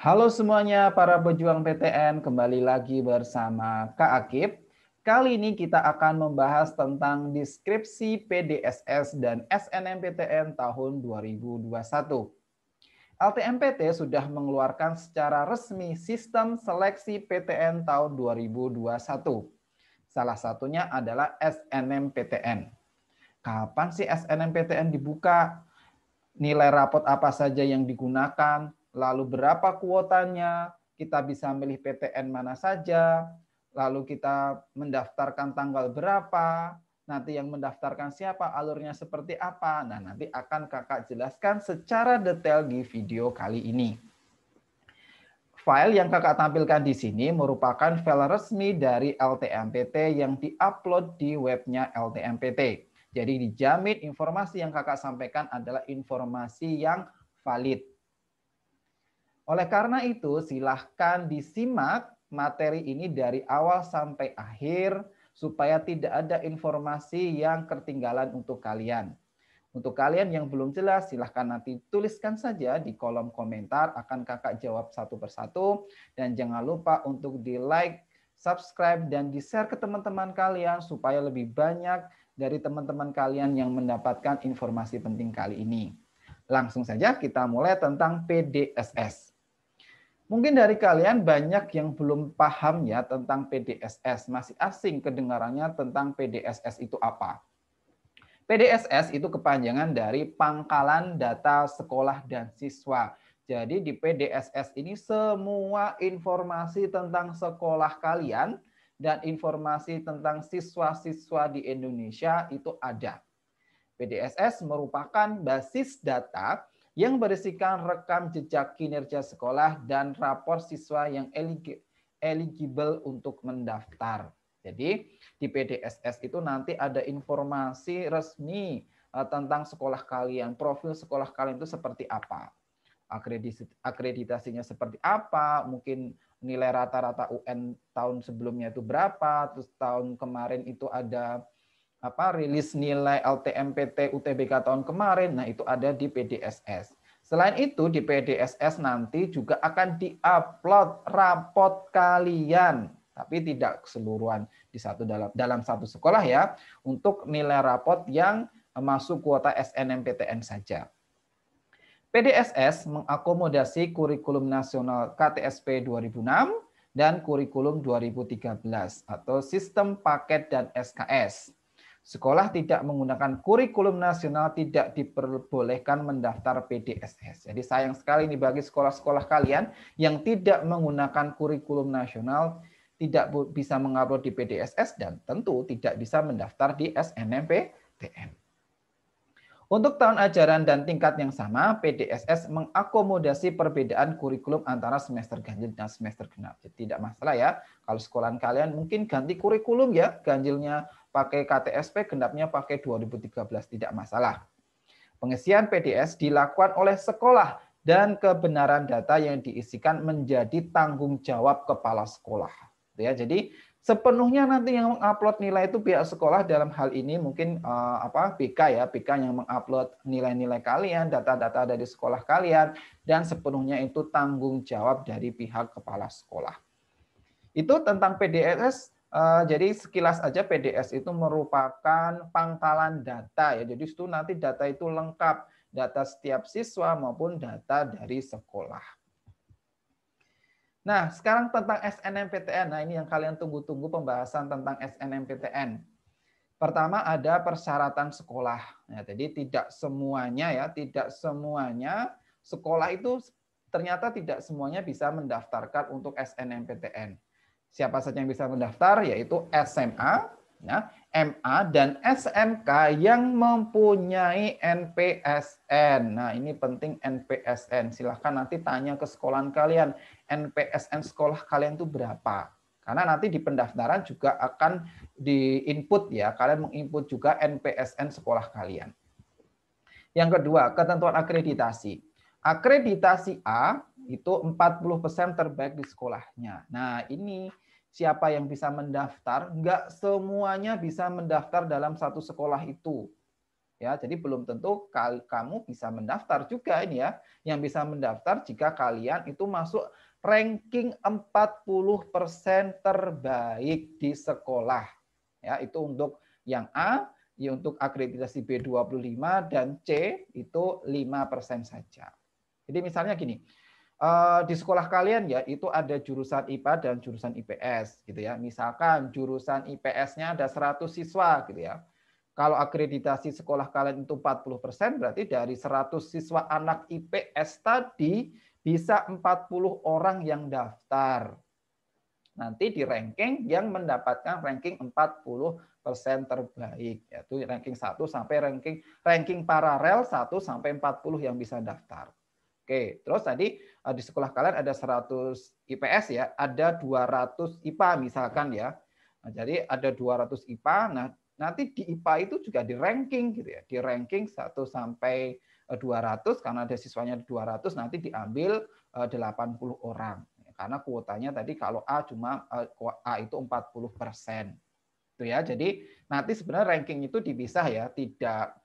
Halo semuanya para pejuang PTN, kembali lagi bersama Kak Akib. Kali ini kita akan membahas tentang deskripsi PDSS dan SNMPTN tahun 2021. LTMPT sudah mengeluarkan secara resmi sistem seleksi PTN tahun 2021. Salah satunya adalah SNMPTN. Kapan sih SNMPTN dibuka? Nilai rapot apa saja yang digunakan, lalu berapa kuotanya, kita bisa milih PTN mana saja, lalu kita mendaftarkan tanggal berapa, nanti yang mendaftarkan siapa, alurnya seperti apa. Nah, nanti akan Kakak jelaskan secara detail di video kali ini. File yang Kakak tampilkan di sini merupakan file resmi dari LTMPT yang diupload di webnya LTMPT. Jadi dijamin informasi yang Kakak sampaikan adalah informasi yang valid. Oleh karena itu, silahkan disimak materi ini dari awal sampai akhir supaya tidak ada informasi yang ketinggalan untuk kalian. Untuk kalian yang belum jelas, silahkan nanti tuliskan saja di kolom komentar, akan Kakak jawab satu persatu. Dan jangan lupa untuk di-like, subscribe, dan di-share ke teman-teman kalian supaya lebih banyak dari teman-teman kalian yang mendapatkan informasi penting kali ini. Langsung saja kita mulai tentang PDSS. Mungkin dari kalian banyak yang belum paham ya tentang PDSS, masih asing kedengarannya tentang PDSS itu apa. PDSS itu kepanjangan dari Pangkalan Data Sekolah dan Siswa. Jadi di PDSS ini semua informasi tentang sekolah kalian dan informasi tentang siswa-siswa di Indonesia itu ada. PDSS merupakan basis data yang berisikan rekam jejak kinerja sekolah dan rapor siswa yang eligible untuk mendaftar. Jadi di PDSS itu nanti ada informasi resmi tentang sekolah kalian, profil sekolah kalian itu seperti apa, akreditasinya seperti apa, mungkin nilai rata-rata UN tahun sebelumnya itu berapa, terus tahun kemarin itu ada rilis nilai LTMPT UTBK tahun kemarin, nah itu ada di PDSS. Selain itu di PDSS nanti juga akan diupload rapot kalian, tapi tidak keseluruhan di dalam satu sekolah ya, untuk nilai rapot yang masuk kuota SNMPTN saja. PDSS mengakomodasi kurikulum nasional KTSP 2006 dan kurikulum 2013 atau sistem paket dan SKS. Sekolah tidak menggunakan kurikulum nasional tidak diperbolehkan mendaftar PDSS. Jadi sayang sekali nih bagi sekolah-sekolah kalian yang tidak menggunakan kurikulum nasional, tidak bisa mengupload di PDSS dan tentu tidak bisa mendaftar di SNMPTN. Untuk tahun ajaran dan tingkat yang sama, PDSS mengakomodasi perbedaan kurikulum antara semester ganjil dan semester genap. Jadi tidak masalah ya, kalau sekolahan kalian mungkin ganti kurikulum ya, ganjilnya pakai KTSP, genapnya pakai 2013, tidak masalah. Pengisian PDS dilakukan oleh sekolah dan kebenaran data yang diisikan menjadi tanggung jawab kepala sekolah. Ya, jadi sepenuhnya nanti yang mengupload nilai itu pihak sekolah, dalam hal ini mungkin BK ya, BK yang mengupload nilai-nilai kalian, data-data dari sekolah kalian, dan sepenuhnya itu tanggung jawab dari pihak kepala sekolah. Itu tentang PDSS. Jadi sekilas aja PDS itu merupakan pangkalan data ya. Jadi itu nanti data itu lengkap, data setiap siswa maupun data dari sekolah. Nah, sekarang tentang SNMPTN. Nah, ini yang kalian tunggu-tunggu pembahasan tentang SNMPTN. Pertama ada persyaratan sekolah. Ya, jadi tidak semuanya ya, tidak semuanya sekolah itu ternyata tidak semuanya bisa mendaftarkan untuk SNMPTN. Siapa saja yang bisa mendaftar yaitu SMA, ya, MA dan SMK yang mempunyai NPSN. Nah, ini penting NPSN. Silahkan nanti tanya ke sekolahan kalian, NPSN sekolah kalian itu berapa? Karena nanti di pendaftaran juga akan di-input ya, kalian menginput juga NPSN sekolah kalian. Yang kedua, ketentuan akreditasi. Akreditasi A itu 40% terbaik di sekolahnya. Nah, ini siapa yang bisa mendaftar? Enggak semuanya bisa mendaftar dalam satu sekolah itu. Ya, jadi belum tentu kamu bisa mendaftar juga ini ya. Yang bisa mendaftar jika kalian itu masuk ranking 40% terbaik di sekolah. Ya, itu untuk yang A, ya untuk akreditasi B25 dan C itu 5% saja. Jadi misalnya gini, di sekolah kalian ya itu ada jurusan IPA dan jurusan IPS gitu ya. Misalkan jurusan IPS-nya ada 100 siswa gitu ya. Kalau akreditasi sekolah kalian itu 40%, berarti dari 100 siswa anak IPS tadi bisa 40 orang yang daftar. Nanti di ranking yang mendapatkan ranking 40% terbaik, yaitu ranking 1 sampai ranking paralel 1 sampai 40 yang bisa daftar. Oke, terus tadi di sekolah kalian ada 100 IPS ya, ada 200 IPA misalkan ya. Nah, jadi ada 200 IPA, nah nanti di IPA itu juga di ranking gitu ya, di ranking 1 sampai 200 karena ada siswanya 200 nanti diambil 80 orang. Karena kuotanya tadi kalau A cuma A itu 40%. Itu ya. Jadi nanti sebenarnya ranking itu dipisah ya, tidak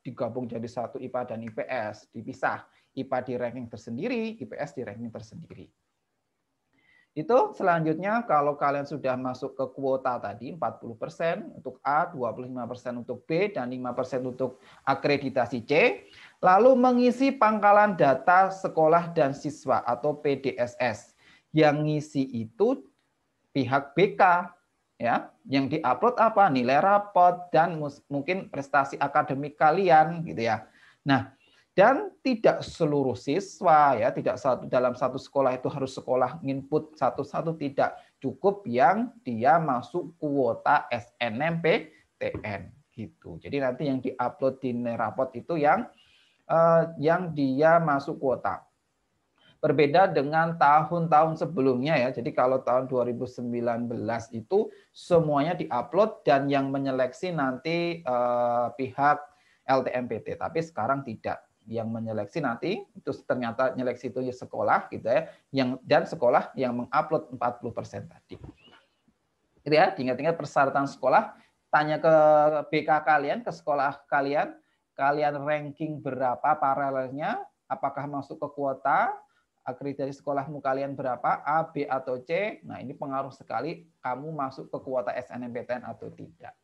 digabung jadi satu IPA dan IPS, dipisah. IPA di ranking tersendiri, IPS di ranking tersendiri. Itu selanjutnya kalau kalian sudah masuk ke kuota tadi 40% untuk A, 25% untuk B dan 5% untuk akreditasi C, lalu mengisi pangkalan data sekolah dan siswa atau PDSS. Yang ngisi itu pihak BK ya, yang diupload apa? Nilai rapot dan mungkin prestasi akademik kalian gitu ya. Nah, dan tidak seluruh siswa ya, tidak dalam satu sekolah itu harus sekolah input satu-satu, tidak, cukup yang dia masuk kuota SNMPTN gitu. Jadi nanti yang diupload di nilai rapot itu yang dia masuk kuota. Berbeda dengan tahun-tahun sebelumnya ya. Jadi kalau tahun 2019 itu semuanya diupload dan yang menyeleksi nanti pihak LTMPT. Tapi sekarang tidak. Yang menyeleksi nanti itu ternyata nyeleksi itu sekolah gitu ya. Dan sekolah yang mengupload 40% tadi. Gitu ya, diingat-ingat persyaratan sekolah, tanya ke BK kalian, ke sekolah kalian ranking berapa paralelnya, apakah masuk ke kuota, akreditasi sekolahmu kalian berapa, A, B, atau C. Nah, ini pengaruh sekali kamu masuk ke kuota SNMPTN atau tidak.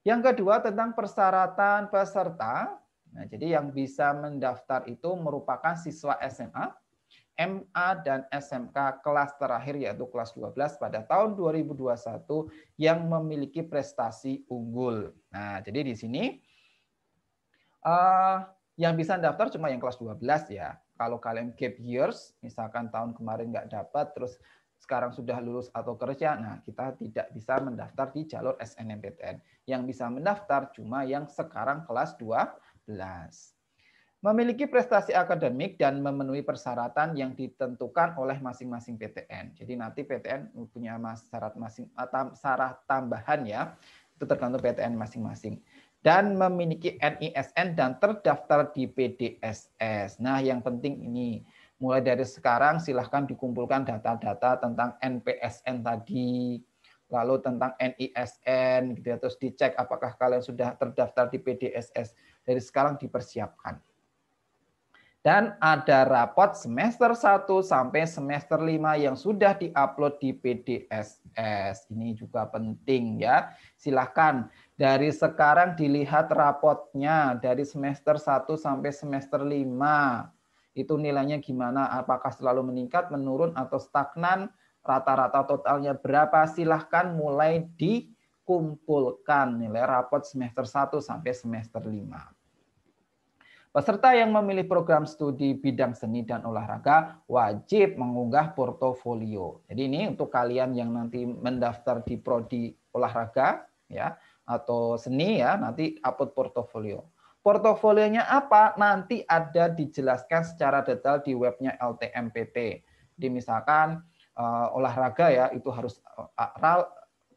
Yang kedua tentang persyaratan peserta. Nah, jadi yang bisa mendaftar itu merupakan siswa SMA, MA, dan SMK kelas terakhir yaitu kelas 12 pada tahun 2021 yang memiliki prestasi unggul. Nah, jadi di sini yang bisa daftar cuma yang kelas 12 ya. Kalau kalian gap years, misalkan tahun kemarin nggak dapat, terus sekarang sudah lulus atau kerja, nah kita tidak bisa mendaftar di jalur SNMPTN. Yang bisa mendaftar cuma yang sekarang kelas 12. Memiliki prestasi akademik dan memenuhi persyaratan yang ditentukan oleh masing-masing PTN. Jadi nanti PTN punya syarat tambahan ya, itu tergantung PTN masing-masing. Dan memiliki NISN dan terdaftar di PDSS. Nah, yang penting ini, mulai dari sekarang silahkan dikumpulkan data-data tentang NPSN tadi, lalu tentang NISN, gitu ya, terus dicek apakah kalian sudah terdaftar di PDSS. Dari sekarang dipersiapkan. Dan ada rapot semester 1 sampai semester 5 yang sudah diupload di PDSS. Ini juga penting ya. Silahkan dari sekarang dilihat rapotnya dari semester 1 sampai semester 5. Itu nilainya gimana? Apakah selalu meningkat, menurun, atau stagnan? Rata-rata totalnya berapa? Silahkan mulai dikumpulkan nilai rapot semester 1 sampai semester 5. Peserta yang memilih program studi bidang seni dan olahraga wajib mengunggah portofolio. Jadi ini untuk kalian yang nanti mendaftar di prodi olahraga ya atau seni ya, nanti upload portofolio. Portofolionya apa? Nanti ada dijelaskan secara detail di webnya LTMPT. Jadi misalkan olahraga ya itu harus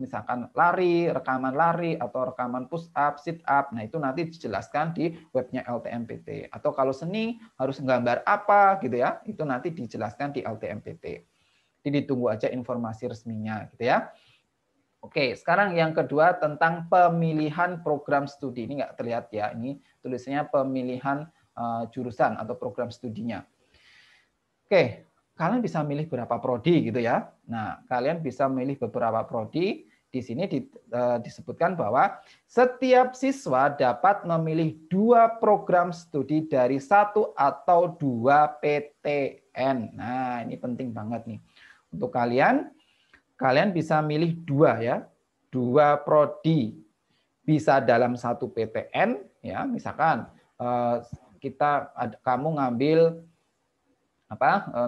misalkan lari, rekaman lari, atau rekaman push up, sit up. Nah, itu nanti dijelaskan di webnya LTMPT. Atau kalau seni, harus gambar apa gitu ya, itu nanti dijelaskan di LTMPT. Jadi ditunggu aja informasi resminya gitu ya. Oke, sekarang yang kedua tentang pemilihan program studi. Ini nggak terlihat ya, ini tulisannya pemilihan jurusan atau program studinya. Oke, kalian bisa milih berapa prodi gitu ya. Nah, kalian bisa milih beberapa prodi. Di sini disebutkan bahwa setiap siswa dapat memilih 2 program studi dari 1 atau 2 PTN. Nah, ini penting banget nih. Untuk kalian bisa milih 2 ya. 2 prodi. Bisa dalam 1 PTN ya, misalkan kamu ngambil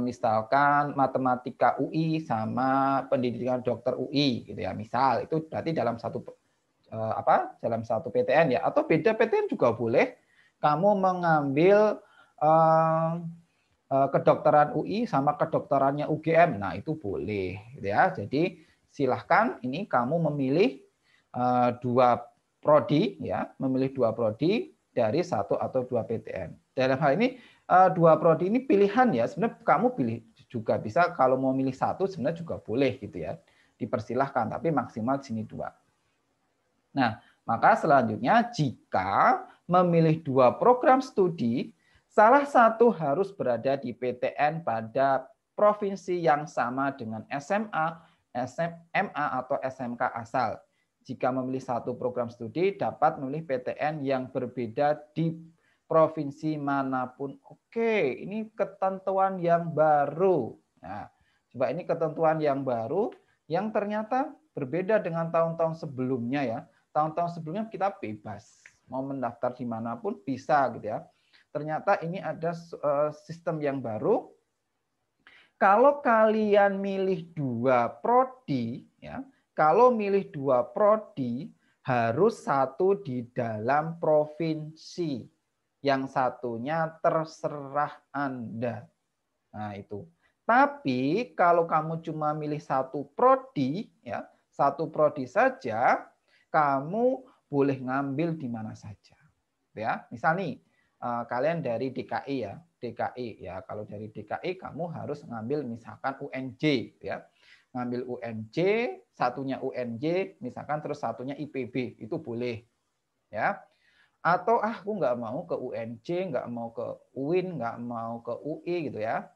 misalkan matematika UI sama pendidikan dokter UI gitu ya, misal itu berarti dalam satu PTN ya, atau beda PTN juga boleh. Kamu mengambil kedokteran UI sama kedokterannya UGM, nah itu boleh gitu ya. Jadi silahkan ini kamu memilih 2 prodi ya, memilih 2 prodi dari 1 atau 2 PTN. Dalam hal ini 2 prodi ini pilihan ya, sebenarnya kamu pilih juga bisa, kalau mau milih 1 sebenarnya juga boleh gitu ya, dipersilahkan, tapi maksimal di sini 2. Nah, maka selanjutnya jika memilih 2 program studi, salah satu harus berada di PTN pada provinsi yang sama dengan SMA, SMA atau SMK asal. Jika memilih 1 program studi, dapat memilih PTN yang berbeda di provinsi manapun. Oke, ini ketentuan yang baru. Nah, coba ini ketentuan yang baru yang ternyata berbeda dengan tahun-tahun sebelumnya ya. Tahun-tahun sebelumnya kita bebas, mau mendaftar dimanapun bisa gitu ya. Ternyata ini ada sistem yang baru. Kalau kalian milih 2 prodi, ya, kalau milih 2 prodi harus 1 di dalam provinsi, yang satunya terserah Anda. Nah itu. Tapi kalau kamu cuma milih 1 prodi, ya, 1 prodi saja, kamu boleh ngambil di mana saja. Ya, misal nih kalian dari DKI ya, DKI ya. Kalau dari DKI kamu harus ngambil misalkan UNJ ya. Ngambil UNJ, satunya UNJ, misalkan terus satunya IPB, itu boleh. Ya. Atau aku nggak mau ke UNJ, nggak mau ke UIN, nggak mau ke UI gitu ya.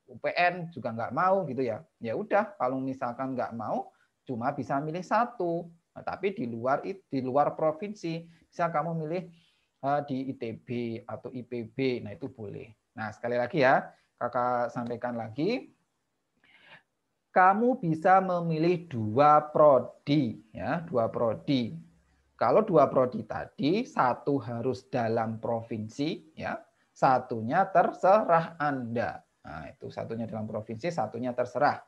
UPN juga nggak mau gitu ya. Ya udah, kalau misalkan nggak mau, cuma bisa milih 1. Nah, tapi di luar provinsi, bisa kamu milih di ITB atau IPB, nah itu boleh. Nah sekali lagi ya, kakak sampaikan lagi, kamu bisa memilih 2 prodi ya, 2 prodi. Kalau 2 prodi tadi, 1 harus dalam provinsi ya, satunya terserah Anda. Nah itu satunya dalam provinsi, satunya terserah.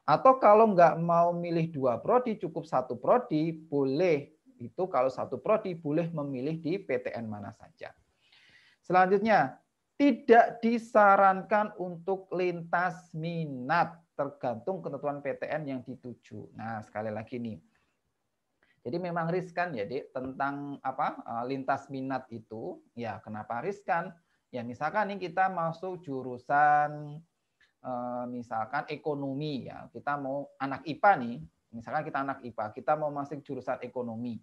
Atau kalau nggak mau milih 2 prodi, cukup 1 prodi, boleh. Itu kalau 1 prodi boleh memilih di PTN mana saja. Selanjutnya, tidak disarankan untuk lintas minat, tergantung ketentuan PTN yang dituju. Nah, sekali lagi nih. Jadi memang riskan ya, Dik, tentang lintas minat itu. Ya, kenapa riskan? Ya, misalkan nih kita masuk jurusan misalkan ekonomi ya, kita mau anak IPA nih, misalkan kita anak IPA, kita mau masuk jurusan ekonomi.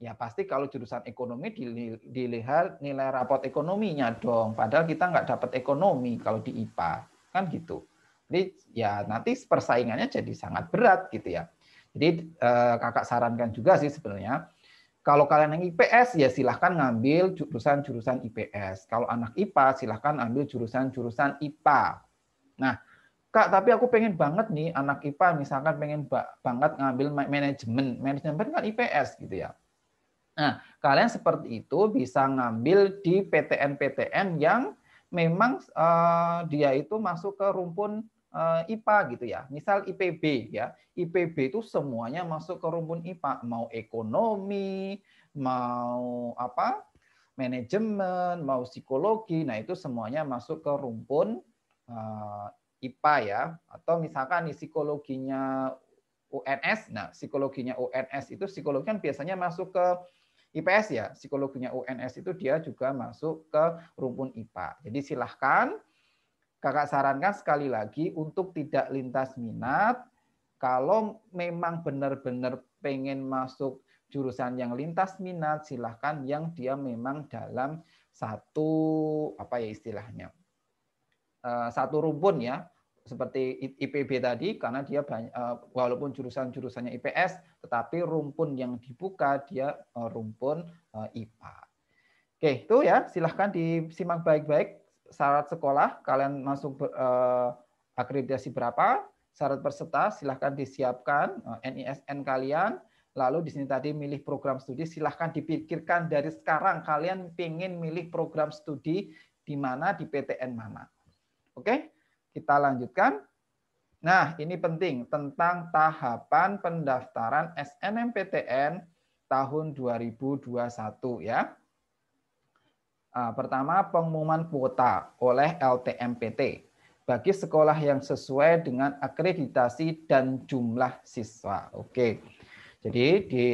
Ya pasti kalau jurusan ekonomi dilihat nilai rapot ekonominya dong, padahal kita nggak dapat ekonomi kalau di IPA, kan gitu. Jadi ya nanti persaingannya jadi sangat berat gitu ya. Jadi kakak sarankan juga sih sebenarnya, kalau kalian yang IPS ya silahkan ngambil jurusan-jurusan IPS. Kalau anak IPA silahkan ambil jurusan-jurusan IPA. Nah, Kak, tapi aku pengen banget nih anak IPA misalkan pengen banget ngambil manajemen. Manajemen kan IPS gitu ya. Nah, kalian seperti itu bisa ngambil di PTN-PTN yang memang dia itu masuk ke rumpun IPA gitu ya. Misal IPB ya. IPB itu semuanya masuk ke rumpun IPA, mau ekonomi, mau manajemen, mau psikologi. Nah, itu semuanya masuk ke rumpun IPA ya, atau misalkan nih psikologinya UNS, nah psikologinya UNS itu psikologi kan biasanya masuk ke IPS ya, psikologinya UNS itu dia juga masuk ke rumpun IPA. Jadi silahkan, kakak sarankan sekali lagi untuk tidak lintas minat, Kalau memang benar-benar pengen masuk jurusan yang lintas minat, silahkan yang dia memang dalam satu apa ya istilahnya, satu rumpun ya, seperti IPB tadi, karena dia walaupun jurusannya IPS, tetapi rumpun yang dibuka dia rumpun IPA. Oke, itu ya, silahkan disimak baik-baik syarat sekolah, kalian masuk akreditasi berapa, syarat peserta silahkan disiapkan NISN kalian, lalu di sini tadi milih program studi, silahkan dipikirkan dari sekarang kalian pengen milih program studi di mana, di PTN mana. Oke, kita lanjutkan. Nah, ini penting tentang tahapan pendaftaran SNMPTN tahun 2021 ya. Pertama, pengumuman kuota oleh LTMPT bagi sekolah yang sesuai dengan akreditasi dan jumlah siswa. Oke. Jadi di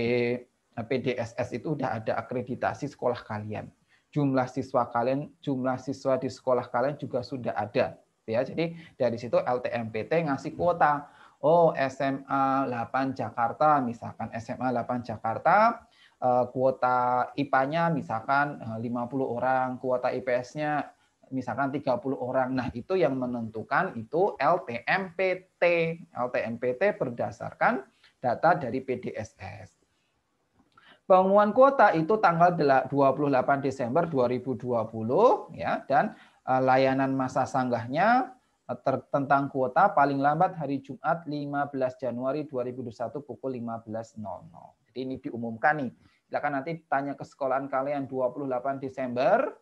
PDSS itu udah ada akreditasi sekolah kalian. Jumlah siswa kalian, jumlah siswa di sekolah kalian juga sudah ada. Ya, jadi dari situ LTMPT ngasih kuota. Oh, SMA 8 Jakarta, misalkan SMA 8 Jakarta, kuota IPA-nya misalkan 50 orang, kuota IPS-nya misalkan 30 orang. Nah, itu yang menentukan itu LTMPT. LTMPT berdasarkan data dari PDSS. Pengumuman kuota itu tanggal 28 Desember 2020 ya, dan layanan masa sanggahnya tentang kuota paling lambat hari Jumat 15 Januari 2021 pukul 15.00. Jadi ini diumumkan nih. Silakan nanti tanya ke sekolahan kalian 28 Desember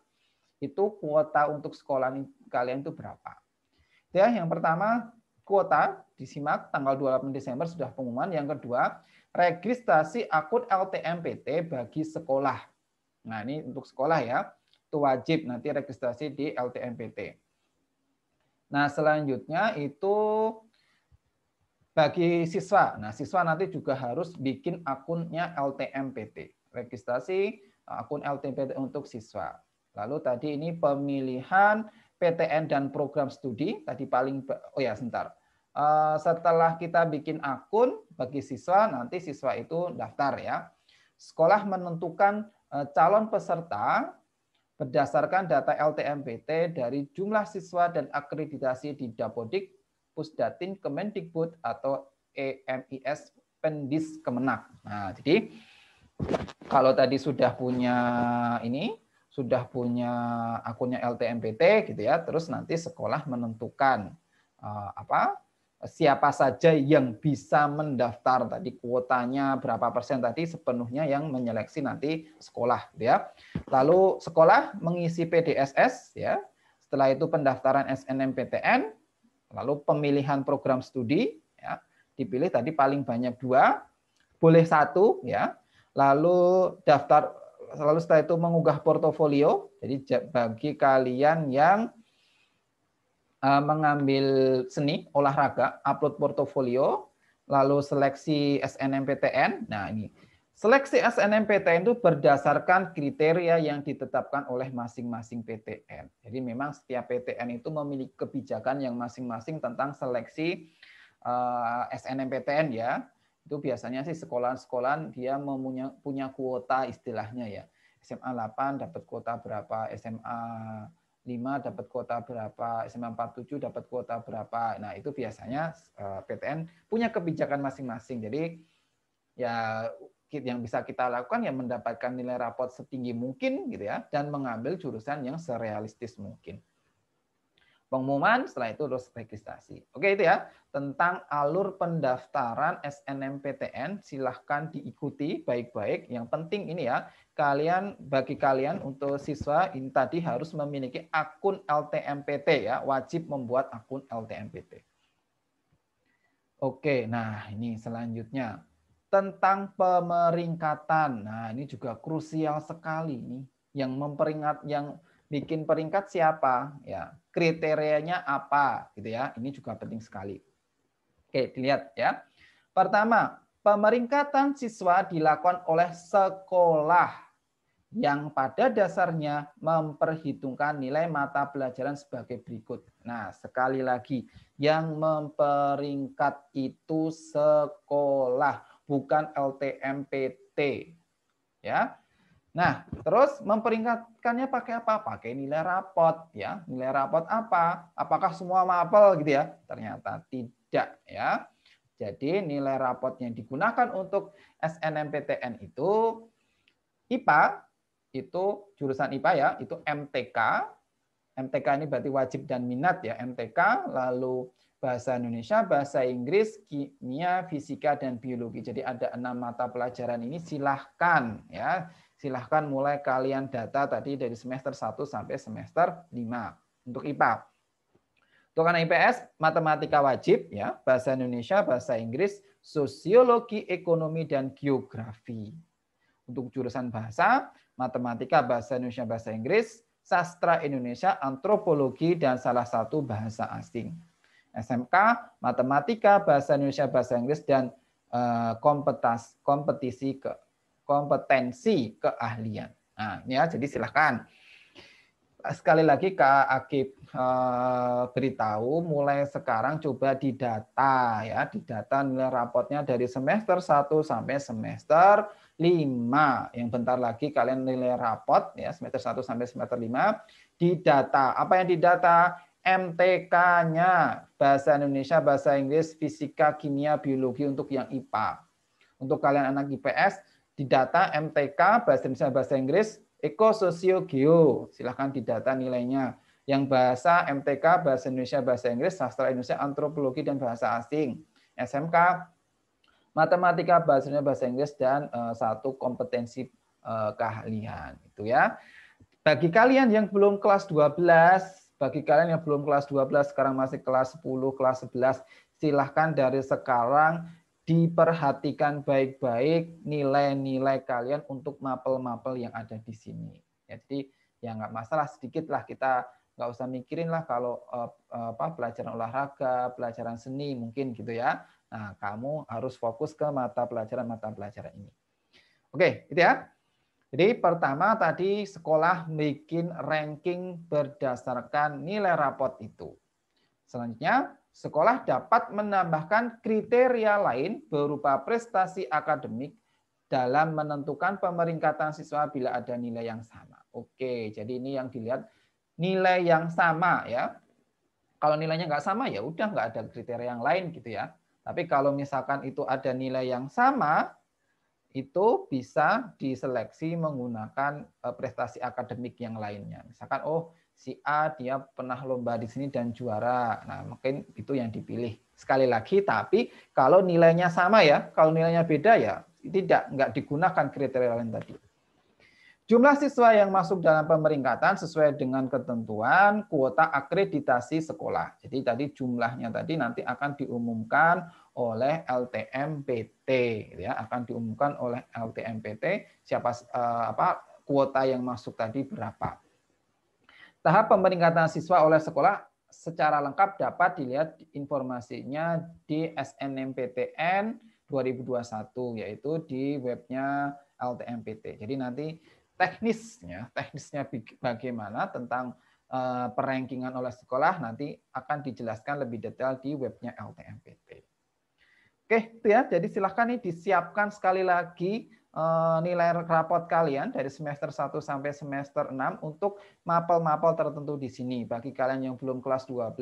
itu kuota untuk sekolah kalian itu berapa. Ya, yang pertama kuota disimak tanggal 28 Desember sudah pengumuman. Yang kedua, registrasi akun LTMPT bagi sekolah. Nah, ini untuk sekolah ya. Itu wajib nanti registrasi di LTMPT. Nah, selanjutnya itu bagi siswa. Nah, siswa nanti juga harus bikin akunnya LTMPT. Registrasi akun LTMPT untuk siswa. Lalu tadi ini pemilihan PTN dan program studi. Tadi paling, oh ya sebentar. Setelah kita bikin akun bagi siswa, nanti siswa itu daftar ya. Sekolah menentukan calon peserta berdasarkan data LTMPT dari jumlah siswa dan akreditasi di Dapodik, Pusdatin, Kemendikbud, atau EMIS Pendis Kemenak. Nah, jadi kalau tadi sudah punya ini, sudah punya akunnya LTMPT gitu ya, terus nanti sekolah menentukan siapa saja yang bisa mendaftar, tadi kuotanya berapa persen tadi sepenuhnya yang menyeleksi nanti sekolah ya. Lalu sekolah mengisi PDSS ya. Setelah itu pendaftaran SNMPTN, lalu pemilihan program studi ya. Dipilih tadi paling banyak 2, boleh 1 ya. Lalu daftar, lalu setelah itu mengunggah portofolio. Jadi bagi kalian yang mengambil seni, olahraga, upload portofolio, lalu seleksi SNMPTN. Nah, ini seleksi SNMPTN itu berdasarkan kriteria yang ditetapkan oleh masing-masing PTN. Jadi memang setiap PTN itu memiliki kebijakan yang masing-masing tentang seleksi SNMPTN ya. Itu biasanya sih sekolah-sekolah dia punya kuota istilahnya ya. SMA 8 dapat kuota berapa, SMA 5 dapat kuota berapa, SMA 47 dapat kuota berapa. Nah, itu biasanya PTN punya kebijakan masing-masing. Jadi ya yang bisa kita lakukan ya mendapatkan nilai rapot setinggi mungkin gitu ya, dan mengambil jurusan yang serealistis mungkin. Pengumuman, setelah itu terus registrasi. Oke, itu ya tentang alur pendaftaran SNMPTN. Silahkan diikuti baik-baik. Yang penting ini ya, bagi kalian untuk siswa ini tadi harus memiliki akun LTMPT ya, wajib membuat akun LTMPT. Oke, nah ini selanjutnya tentang pemeringkatan. Nah, ini juga krusial sekali nih. Yang bikin peringkat siapa? Ya, kriterianya apa gitu ya. Ini juga penting sekali. Oke, dilihat ya. Pertama, pemeringkatan siswa dilakukan oleh sekolah yang pada dasarnya memperhitungkan nilai mata pelajaran sebagai berikut. Nah, sekali lagi, yang memperingkat itu sekolah, bukan LTMPT. Ya. Nah, terus memperingkatkannya pakai apa? Pakai nilai rapot, ya. Nilai rapot apa? Apakah semua mapel gitu ya? Ternyata tidak, ya. Jadi nilai rapot yang digunakan untuk SNMPTN itu IPA, itu jurusan IPA ya, itu MTK. MTK ini berarti wajib dan minat ya, MTK, lalu bahasa Indonesia, bahasa Inggris, kimia, fisika, dan biologi. Jadi ada 6 mata pelajaran ini, silahkan ya. Silahkan mulai kalian data tadi dari semester 1 sampai semester 5 untuk IPA. Untuk anak IPS, matematika wajib ya, bahasa Indonesia, bahasa Inggris, sosiologi, ekonomi, dan geografi. Untuk jurusan bahasa, matematika, bahasa Indonesia, bahasa Inggris, sastra Indonesia, antropologi, dan salah satu bahasa asing. SMK, matematika, bahasa Indonesia, bahasa Inggris, dan kompetensi keahlian. Nah, ini ya, jadi silahkan. Sekali lagi Kak Akib beritahu mulai sekarang coba didata ya, didata nilai rapotnya dari semester 1 sampai semester 5. Yang bentar lagi kalian nilai rapot ya semester 1 sampai semester 5 didata. Apa yang didata? MTK-nya bahasa Indonesia, bahasa Inggris, fisika, kimia, biologi untuk yang IPA. Untuk kalian anak IPS didata MTK bahasa Indonesia, bahasa Inggris, Eko, Sosio, Geo, silahkan didata nilainya. Yang bahasa MTK, bahasa Indonesia, bahasa Inggris, sastra Indonesia, antropologi, dan bahasa asing. SMK, matematika, bahasa Indonesia, bahasa Inggris, dan satu kompetensi keahlian. Itu ya. Bagi kalian yang belum kelas 12, bagi kalian yang belum kelas 12, sekarang masih kelas 10, kelas 11, silahkan dari sekarang diperhatikan baik-baik nilai-nilai kalian untuk mapel-mapel yang ada di sini. Jadi ya nggak masalah, sedikit lah, kita nggak usah mikirin lah kalau pelajaran olahraga, pelajaran seni mungkin gitu ya. Nah, kamu harus fokus ke mata pelajaran ini. Oke, itu ya. Jadi pertama tadi sekolah bikin ranking berdasarkan nilai rapot itu. Selanjutnya, sekolah dapat menambahkan kriteria lain berupa prestasi akademik dalam menentukan pemeringkatan siswa bila ada nilai yang sama. Oke, jadi ini yang dilihat nilai yang sama ya. Kalau nilainya nggak sama ya udah nggak ada kriteria yang lain gitu ya. Tapi kalau misalkan itu ada nilai yang sama, itu bisa diseleksi menggunakan prestasi akademik yang lainnya. Misalkan, oh si A dia pernah lomba di sini dan juara. Nah, mungkin itu yang dipilih. Sekali lagi, tapi kalau nilainya sama ya, kalau nilainya beda ya nggak digunakan kriteria lain tadi. Jumlah siswa yang masuk dalam pemeringkatan sesuai dengan ketentuan kuota akreditasi sekolah. Jadi tadi jumlahnya tadi nanti akan diumumkan oleh LTMPT, ya, akan diumumkan oleh LTMPT siapa kuota yang masuk tadi berapa. Tahap pemeringkatan siswa oleh sekolah secara lengkap dapat dilihat informasinya di SNMPTN 2021, yaitu di webnya LTMPT. Jadi nanti teknisnya bagaimana tentang perankingan oleh sekolah nanti akan dijelaskan lebih detail di webnya LTMPT. Oke, itu ya. Jadi silahkan nih disiapkan sekali lagi nilai rapot kalian dari semester 1 sampai semester 6 untuk mapel-mapel tertentu di sini. Bagi kalian yang belum kelas 12,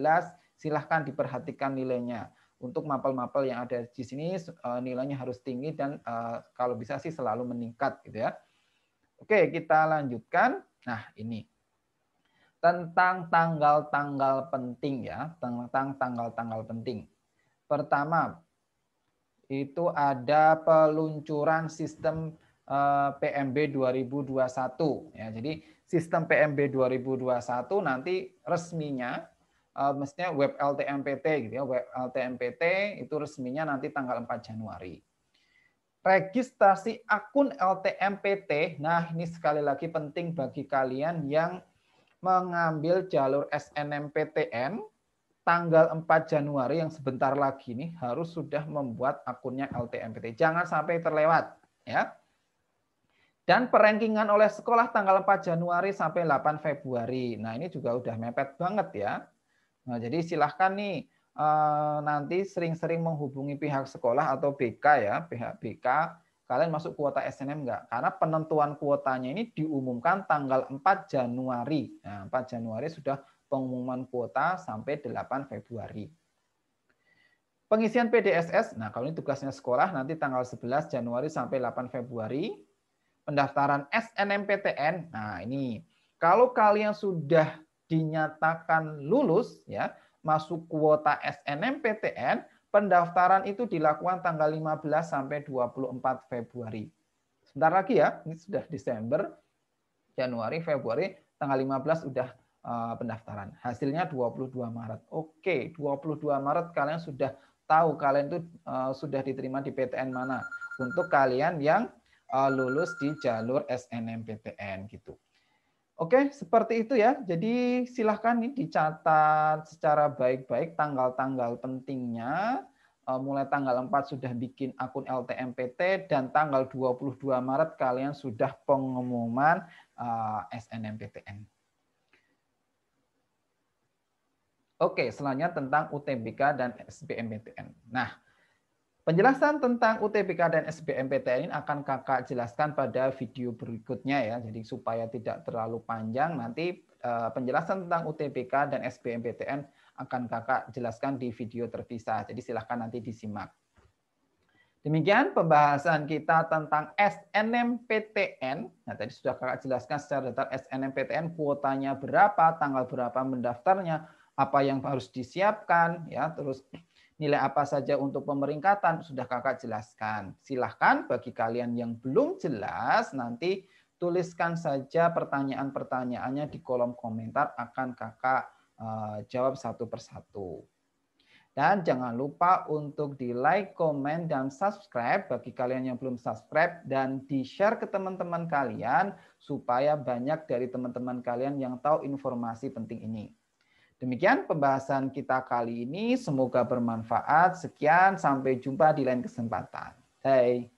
silahkan diperhatikan nilainya. Untuk mapel-mapel yang ada di sini nilainya harus tinggi dan kalau bisa sih selalu meningkat gitu ya. Oke, kita lanjutkan. Nah, ini tentang tanggal-tanggal penting ya, tentang tanggal-tanggal penting. Pertama, itu ada peluncuran sistem PMB 2021 ya. Jadi sistem PMB 2021 nanti resminya mestinya web LTMPT gitu ya. Web LTMPT itu resminya nanti tanggal 4 Januari. Registrasi akun LTMPT. Nah, ini sekali lagi penting bagi kalian yang mengambil jalur SNMPTN tanggal 4 Januari yang sebentar lagi nih harus sudah membuat akunnya LTMPT. Jangan sampai terlewat ya. Dan perankingan oleh sekolah tanggal 4 Januari sampai 8 Februari. Nah, ini juga udah mepet banget ya. Nah, jadi silahkan nih nanti sering-sering menghubungi pihak sekolah atau BK ya, pihak BK, kalian masuk kuota SNM enggak? Karena penentuan kuotanya ini diumumkan tanggal 4 Januari. Nah, 4 Januari sudah pengumuman kuota sampai 8 Februari. Pengisian PDSS, nah kalau ini tugasnya sekolah nanti tanggal 11 Januari sampai 8 Februari. Pendaftaran SNMPTN, nah ini kalau kalian sudah dinyatakan lulus ya masuk kuota SNMPTN, pendaftaran itu dilakukan tanggal 15 sampai 24 Februari. Sebentar lagi ya, ini sudah Desember, Januari, Februari, tanggal 15 sudah pendaftaran. Hasilnya 22 Maret. Oke, 22 Maret kalian sudah tahu kalian itu sudah diterima di PTN mana. Untuk kalian yang lulus di jalur SNMPTN gitu. Oke, seperti itu ya. Jadi silahkan nih dicatat secara baik-baik tanggal-tanggal pentingnya. Mulai tanggal 4 sudah bikin akun LTMPT dan tanggal 22 Maret kalian sudah pengumuman SNMPTN. Oke, selanjutnya tentang UTBK dan SBMPTN. Nah, penjelasan tentang UTBK dan SBMPTN ini akan kakak jelaskan pada video berikutnya ya. Jadi supaya tidak terlalu panjang, nanti penjelasan tentang UTBK dan SBMPTN akan kakak jelaskan di video terpisah. Jadi silahkan nanti disimak. Demikian pembahasan kita tentang SNMPTN. Nah, tadi sudah kakak jelaskan secara detail SNMPTN, kuotanya berapa, tanggal berapa mendaftarnya, apa yang harus disiapkan, ya, terus nilai apa saja untuk pemeringkatan sudah kakak jelaskan. Silahkan bagi kalian yang belum jelas nanti tuliskan saja pertanyaan-pertanyaannya di kolom komentar, akan kakak jawab satu persatu. Dan jangan lupa untuk di like, komen, dan subscribe bagi kalian yang belum subscribe, dan di-share ke teman-teman kalian supaya banyak dari teman-teman kalian yang tahu informasi penting ini. Demikian pembahasan kita kali ini, semoga bermanfaat. Sekian, sampai jumpa di lain kesempatan. Bye.